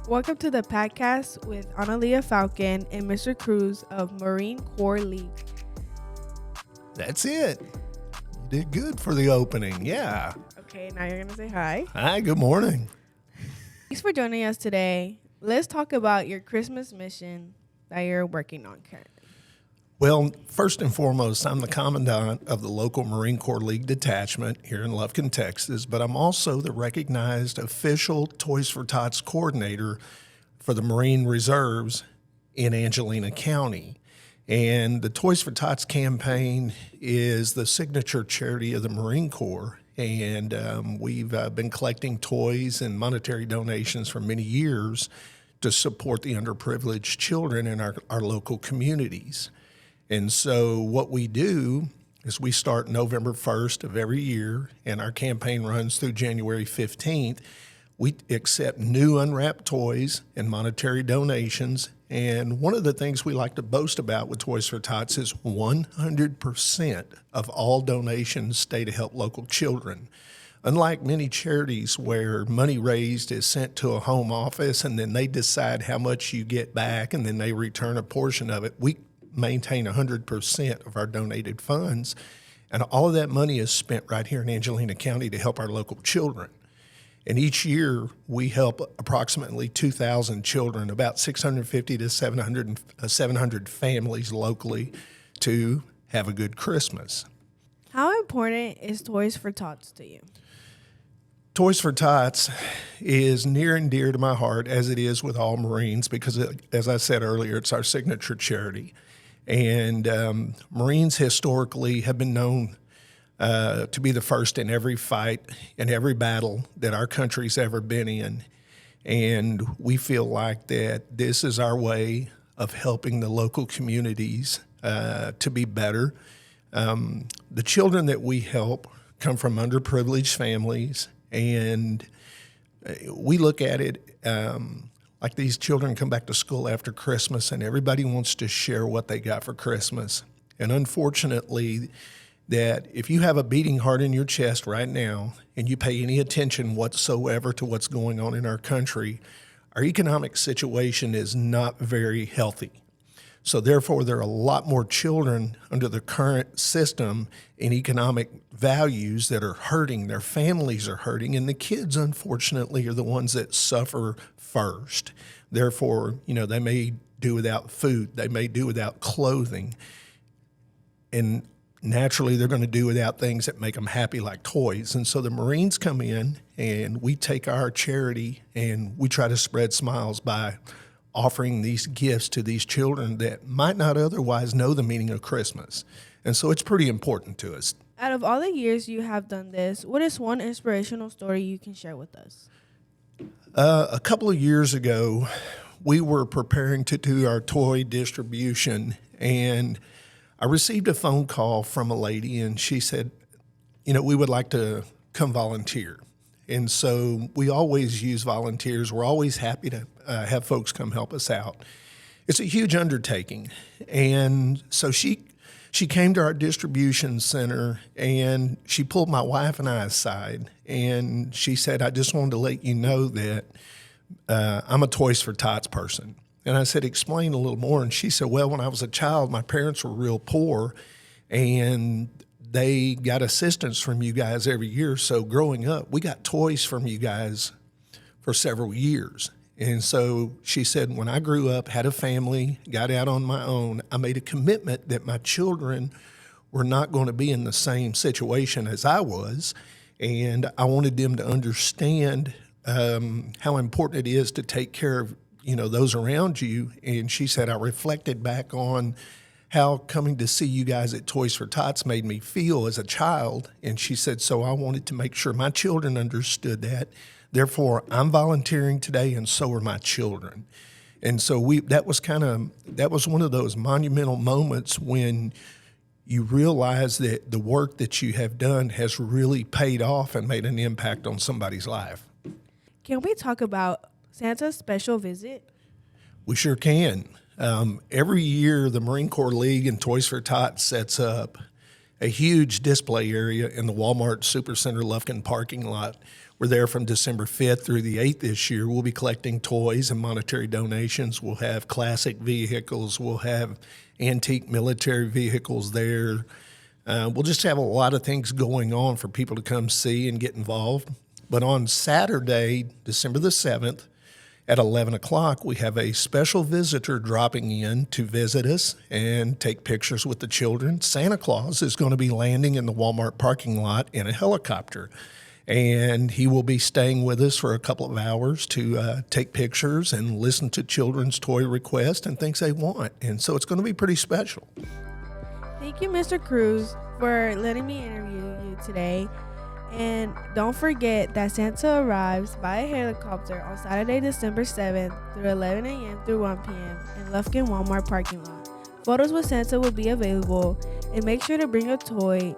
Welcome to the PACKCAST with Analia Falcon and Mr. Cruz of Marine Corps League. That's it. You did good for the opening. Yeah. Okay, now you're going to say hi. Hi, good morning. Thanks for joining us today. Let's talk about your Christmas mission that you're working on currently. Well, first and foremost, I'm the commandant of the local Marine Corps League detachment here in Lufkin, Texas, but I'm also the recognized official Toys for Tots coordinator for the Marine Reserves in Angelina County. And the Toys for Tots campaign is the signature charity of the Marine Corps. And we've been collecting toys and monetary donations for many years to support the underprivileged children in our local communities. And so what we do is we start November 1st of every year, and our campaign runs through January 15th. We accept new unwrapped toys and monetary donations. And one of the things we like to boast about with Toys for Tots is 100% of all donations stay to help local children. Unlike many charities where money raised is sent to a home office and then they decide how much you get back and then they return a portion of it, we maintain 100% of our donated funds. And all of that money is spent right here in Angelina County to help our local children. And each year, we help approximately 2,000 children, about 650 to 700 families locally to have a good Christmas. How important is Toys for Tots to you? Toys for Tots is near and dear to my heart, as it is with all Marines, because, as I said earlier, it's our signature charity. And Marines historically have been known to be the first in every fight and every battle that our country's ever been in. And we feel like that this is our way of helping the local communities to be better. The children that we help come from underprivileged families, and we look at it like these children come back to school after Christmas and everybody wants to share what they got for Christmas. And unfortunately, that if you have a beating heart in your chest right now and you pay any attention whatsoever to what's going on in our country, our economic situation is not very healthy. So therefore, there are a lot more children under the current system in economic values that are hurting. Their families are hurting, and the kids, unfortunately, are the ones that suffer first. Therefore, they may do without food. They may do without clothing. And naturally, they're going to do without things that make them happy, like toys. And so the Marines come in, and we take our charity, and we try to spread smiles by offering these gifts to these children that might not otherwise know the meaning of Christmas. And so it's pretty important to us. Out of all the years you have done this, what is one inspirational story you can share with us? A couple of years ago, we were preparing to do our toy distribution, and I received a phone call from a lady, and she said, we would like to come volunteer. And so we always use volunteers. We're always happy to have folks come help us out. It's a huge undertaking. And so she came to our distribution center, and she pulled my wife and I aside, and she said, I just wanted to let you know that I'm a Toys for Tots person. And I said, explain a little more. And she said, well, when I was a child, my parents were real poor, and they got assistance from you guys every year. So growing up, we got toys from you guys for several years. And so she said, when I grew up, had a family, got out on my own, I made a commitment that my children were not going to be in the same situation as I was. And I wanted them to understand how important it is to take care of those around you. And she said, I reflected back on how coming to see you guys at Toys for Tots made me feel as a child. And she said, so I wanted to make sure my children understood that. Therefore, I'm volunteering today, and so are my children. And so that was one of those monumental moments when you realize that the work that you have done has really paid off and made an impact on somebody's life. Can we talk about Santa's special visit? We sure can. Every year, the Marine Corps League and Toys for Tots sets up a huge display area in the Walmart Supercenter Lufkin parking lot. We're there from December 5th through the 8th this year. We'll be collecting toys and monetary donations. We'll have classic vehicles. We'll have antique military vehicles there. We'll just have a lot of things going on for people to come see and get involved. But on Saturday, December the 7th, at 11 o'clock, we have a special visitor dropping in to visit us and take pictures with the children. Santa Claus is going to be landing in the Walmart parking lot in a helicopter, and he will be staying with us for a couple of hours to take pictures and listen to children's toy requests and things they want. And so it's going to be pretty special. Thank you, Mr. Cruz, for letting me interview you today. And don't forget that Santa arrives by helicopter on Saturday, December 7th through 11 a.m. through 1 p.m. in Lufkin Walmart parking lot. Photos with Santa will be available, and make sure to bring a toy